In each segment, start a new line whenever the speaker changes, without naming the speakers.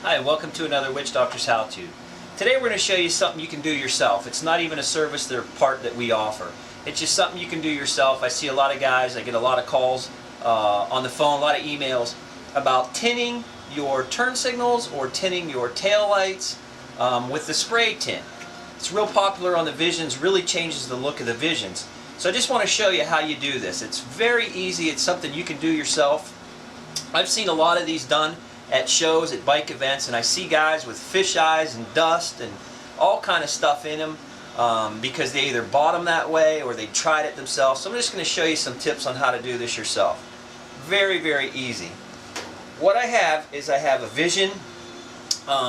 Hi, welcome to another Witch Doctors How To. Today we're going to show you something you can do yourself. It's not even a service or part that we offer. It's just something you can do yourself. I see a lot of guys, I get a lot of calls on the phone, a lot of emails about tinting your turn signals or tinting your tail lights with the spray tint. It's real popular on the Visions, really changes the look of the Visions. So I just want to show you how you do this. It's very easy, it's something you can do yourself. I've seen a lot of these done at shows, at bike events, and I see guys with fish eyes and dust and all kind of stuff in them because they either bought them that way or they tried it themselves. So I'm just going to show you some tips on how to do this yourself. Very, very easy. What I have is I have a Vision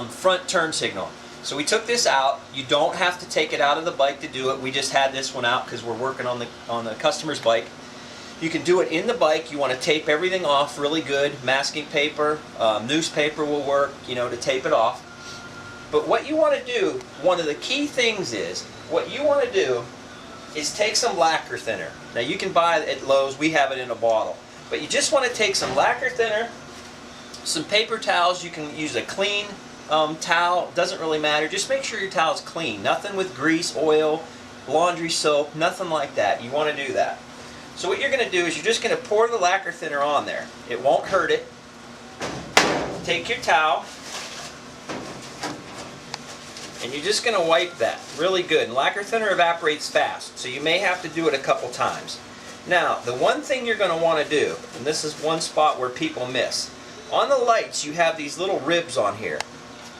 front turn signal. So we took this out. You don't have to take it out of the bike to do it. We just had this one out because we're working on the customer's bike. You can do it in the bike. You want to tape everything off really good. Masking paper, newspaper will work, you know, to tape it off. But what you want to do, one of the key things is, what you want to do is take some lacquer thinner. Now you can buy it at Lowe's, we have it in a bottle. But you just want to take some lacquer thinner, some paper towels. You can use a clean towel, doesn't really matter. Just make sure your towel's clean. Nothing with grease, oil, laundry soap, nothing like that. You want to do that. So what you're going to do is you're just going to pour the lacquer thinner on there. It won't hurt it. Take your towel and you're just going to wipe that really good. And lacquer thinner evaporates fast, so you may have to do it a couple times. Now, the one thing you're going to want to do, and this is one spot where people miss, on the lights you have these little ribs on here.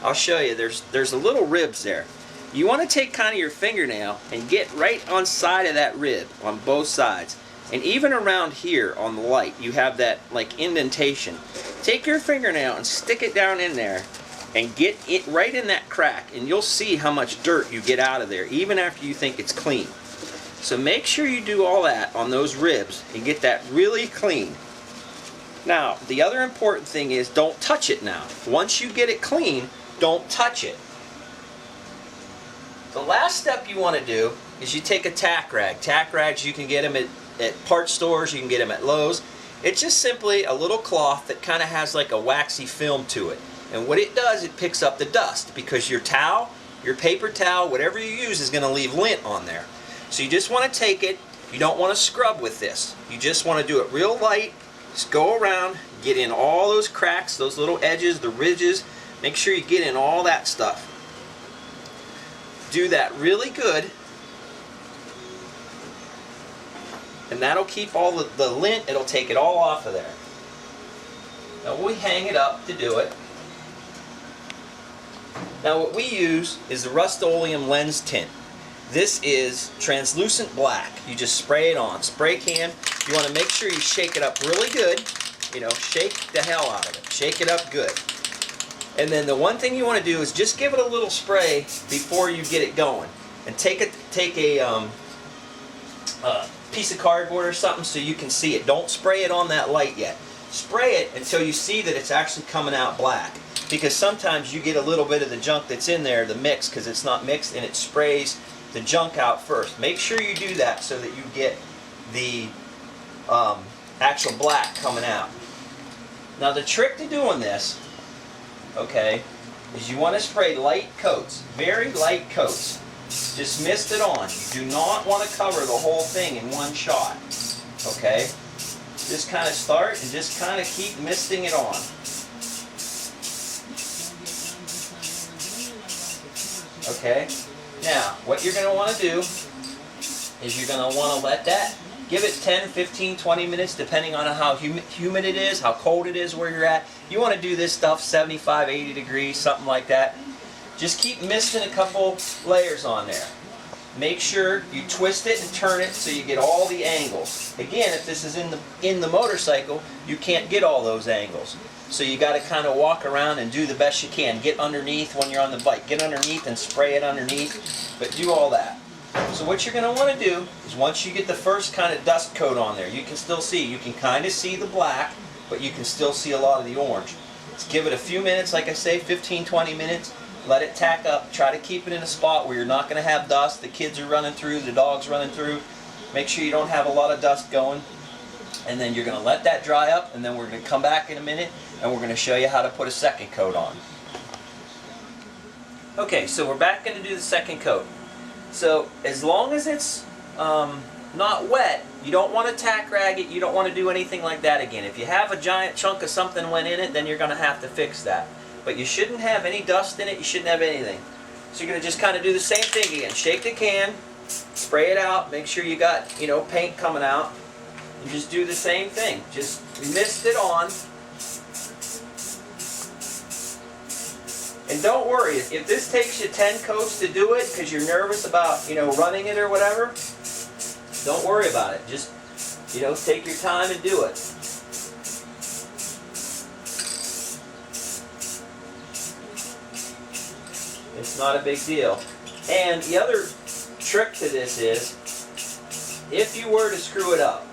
I'll show you. There's a little ribs there. You want to take kind of your fingernail and get right on side of that rib on both sides. And even around here on the light, you have that like indentation. Take your fingernail and stick it down in there and get it right in that crack, and you'll see how much dirt you get out of there even after you think it's clean. So make sure you do all that on those ribs and get that really clean. Now, the other important thing is don't touch it now. Once you get it clean, don't touch it. The last step you want to do is you take a tack rag. Tack rags, you can get them at parts stores, you can get them at Lowe's. It's just simply a little cloth that kind of has like a waxy film to it. And what it does, it picks up the dust because your towel, your paper towel, whatever you use is going to leave lint on there. So you just want to take it, you don't want to scrub with this. You just want to do it real light, just go around, get in all those cracks, those little edges, the ridges, make sure you get in all that stuff. Do that really good. And that'll keep all the lint, it'll take it all off of there. Now we hang it up to do it. Now what we use is the Rust-Oleum lens tint. This is translucent black. You just spray it on. Spray can. You want to make sure you shake it up really good. You know, shake the hell out of it. Shake it up good. And then the one thing you want to do is just give it a little spray before you get it going. And take a piece of cardboard or something so you can see it. Don't spray it on that light yet. Spray it until you see that it's actually coming out black. Because sometimes you get a little bit of the junk that's in there, the mix, because it's not mixed, and it sprays the junk out first. Make sure you do that so that you get the actual black coming out. Now the trick to doing this, okay, is you want to spray light coats, very light coats. Just mist it on. You do not want to cover the whole thing in one shot. Okay? Just kind of start and just kind of keep misting it on. Okay? Now, what you're going to want to do is you're going to want to let that, give it 10, 15, 20 minutes depending on how humid it is, how cold it is where you're at. You want to do this stuff 75, 80 degrees, something like that. Just keep misting a couple layers on there. Make sure you twist it and turn it so you get all the angles. Again, if this is in the motorcycle, you can't get all those angles. So you got to kind of walk around and do the best you can. Get underneath when you're on the bike. Get underneath and spray it underneath, but do all that. So what you're going to want to do is once you get the first kind of dust coat on there, you can still see, you can kind of see the black, but you can still see a lot of the orange. Just give it a few minutes, like I say, 15, 20 minutes. Let it tack up. Try to keep it in a spot where you're not going to have dust. The kids are running through, the dog's running through. Make sure you don't have a lot of dust going. And then you're going to let that dry up, and then we're going to come back in a minute and we're going to show you how to put a second coat on. Okay, so we're back going to do the second coat. So as long as it's not wet, you don't want to tack rag it, you don't want to do anything like that again. If you have a giant chunk of something went in it, then you're going to have to fix that. But you shouldn't have any dust in it, you shouldn't have anything. So you're going to just kind of do the same thing again. Shake the can, spray it out, make sure you got, paint coming out. And just do the same thing. Just mist it on. And don't worry, if this takes you 10 coats to do it because you're nervous about, running it or whatever, don't worry about it. Just, take your time and do it. It's not a big deal. And the other trick to this is, if you were to screw it up,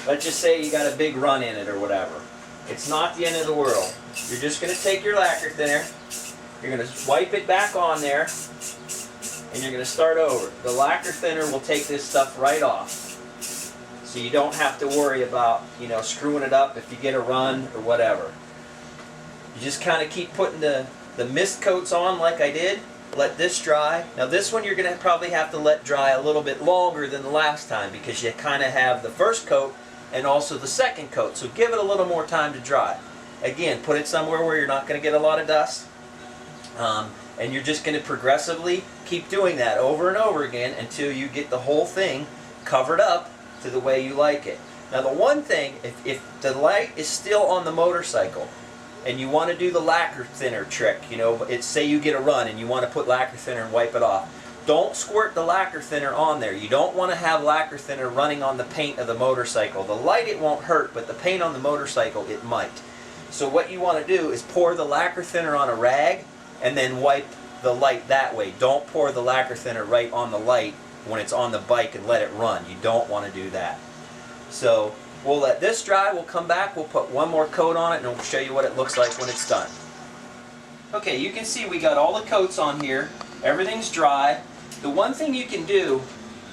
let's just say you got a big run in it or whatever, it's not the end of the world. You're just going to take your lacquer thinner, you're going to wipe it back on there, and you're going to start over. The lacquer thinner will take this stuff right off. So you don't have to worry about, screwing it up if you get a run or whatever. You just kind of keep putting the mist coats on like I did. Let this dry. Now this one you're going to probably have to let dry a little bit longer than the last time because you kind of have the first coat and also the second coat. So give it a little more time to dry. Again, put it somewhere where you're not going to get a lot of dust. And you're just going to progressively keep doing that over and over again until you get the whole thing covered up to the way you like it. Now the one thing, if the light is still on the motorcycle and you want to do the lacquer thinner trick, say you get a run and you want to put lacquer thinner and wipe it off, don't squirt the lacquer thinner on there. You don't want to have lacquer thinner running on the paint of the motorcycle. The light it won't hurt, but the paint on the motorcycle it might. So what you want to do is pour the lacquer thinner on a rag and then wipe the light that way. Don't pour the lacquer thinner right on the light when it's on the bike and let it run. You don't want to do that. So we'll let this dry, we'll come back, we'll put one more coat on it, and we'll show you what it looks like when it's done. Okay, you can see we got all the coats on here. Everything's dry. The one thing you can do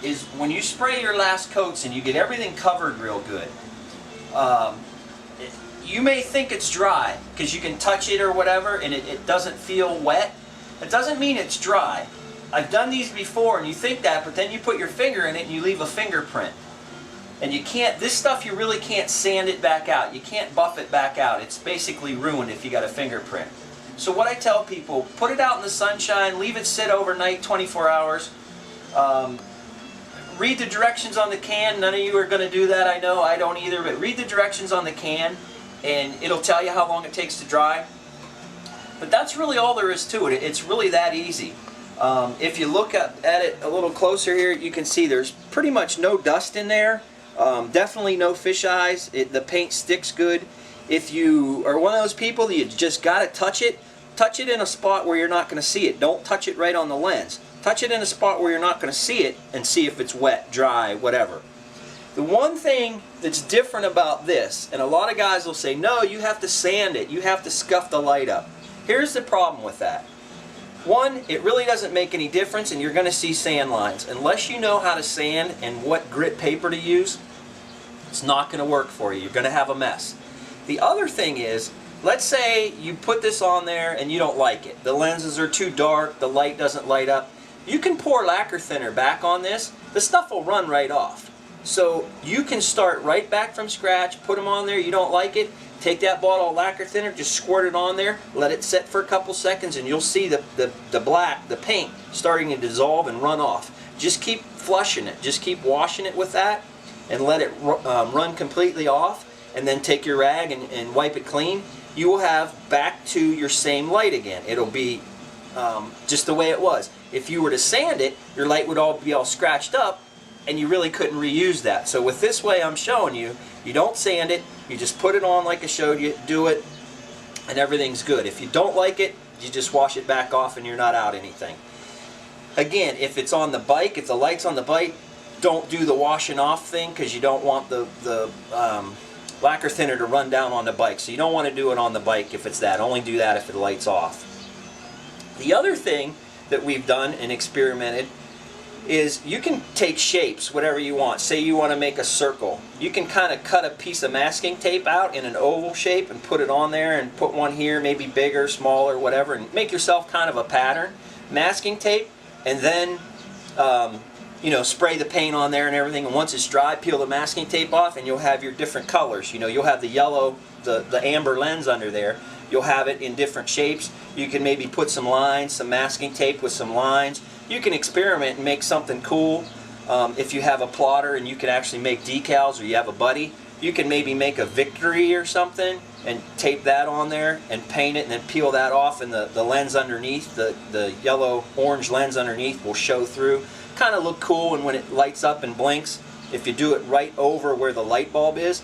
is when you spray your last coats and you get everything covered real good, you may think it's dry because you can touch it or whatever and it doesn't feel wet. It doesn't mean it's dry. I've done these before and you think that, but then you put your finger in it and you leave a fingerprint. And you can't, this stuff you really can't sand it back out. You can't buff it back out. It's basically ruined if you got a fingerprint. So what I tell people, put it out in the sunshine, leave it sit overnight, 24 hours. Read the directions on the can. None of you are going to do that, I know. I don't either, but read the directions on the can and it'll tell you how long it takes to dry. But that's really all there is to it. It's really that easy. If you look at it a little closer here, you can see there's pretty much no dust in there. Definitely no fish eyes. The paint sticks good. If you are one of those people that you just got to touch it in a spot where you're not going to see it. Don't touch it right on the lens. Touch it in a spot where you're not going to see it and see if it's wet, dry, whatever. The one thing that's different about this, and a lot of guys will say, no, you have to sand it. You have to scuff the light up. Here's the problem with that. One, it really doesn't make any difference and you're going to see sand lines. Unless you know how to sand and what grit paper to use, it's not going to work for you. You're going to have a mess. The other thing is, let's say you put this on there and you don't like it. The lenses are too dark, the light doesn't light up. You can pour lacquer thinner back on this. The stuff will run right off. So you can start right back from scratch, put them on there, you don't like it, take that bottle of lacquer thinner, just squirt it on there, let it set for a couple seconds and you'll see the paint starting to dissolve and run off. Just keep flushing it, just keep washing it with that and let it run completely off and then take your rag and wipe it clean. You will have back to your same light again. It'll be just the way it was. If you were to sand it, your light would all be all scratched up and you really couldn't reuse that. So with this way I'm showing you, you don't sand it, you just put it on like I showed you, do it, and everything's good. If you don't like it, you just wash it back off and you're not out anything. Again, if it's on the bike, if the light's on the bike, don't do the washing off thing because you don't want the lacquer thinner to run down on the bike. So you don't want to do it on the bike if it's that. Only do that if the light's off. The other thing that we've done and experimented is you can take shapes, whatever you want. Say you want to make a circle. You can kind of cut a piece of masking tape out in an oval shape and put it on there and put one here, maybe bigger, smaller, whatever, and make yourself kind of a pattern. masking tape, and then you know, spray the paint on there and everything, and once it's dry, peel the masking tape off, and you'll have your different colors. You know, you'll have the yellow, the amber lens under there. You'll have it in different shapes. You can maybe put some lines, some masking tape with some lines. You can experiment and make something cool. If you have a plotter and you can actually make decals, or you have a buddy, you can maybe make a victory or something and tape that on there and paint it, and then peel that off, and the lens underneath, the yellow orange lens underneath will show through. Kind of look cool, and when it lights up and blinks, if you do it right over where the light bulb is,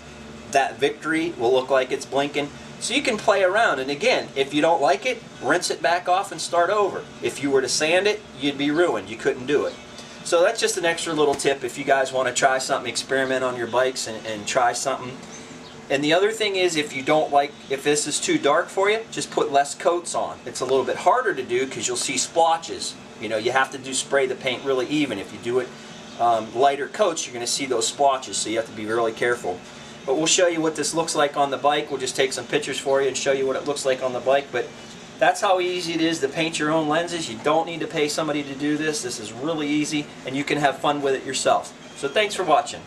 that victory will look like it's blinking. So you can play around, and again, if you don't like it, rinse it back off and start over. If you were to sand it, you'd be ruined. You couldn't do it. So that's just an extra little tip if you guys want to try something, experiment on your bikes and try something. And the other thing is, if you don't like, if this is too dark for you, just put less coats on. It's a little bit harder to do because you'll see splotches. You know, you have to spray the paint really even. If you do it lighter coats, you're going to see those splotches, so you have to be really careful. But we'll show you what this looks like on the bike. We'll just take some pictures for you and show you what it looks like on the bike. But that's how easy it is to paint your own lenses. You don't need to pay somebody to do this. This is really easy, and you can have fun with it yourself. So thanks for watching.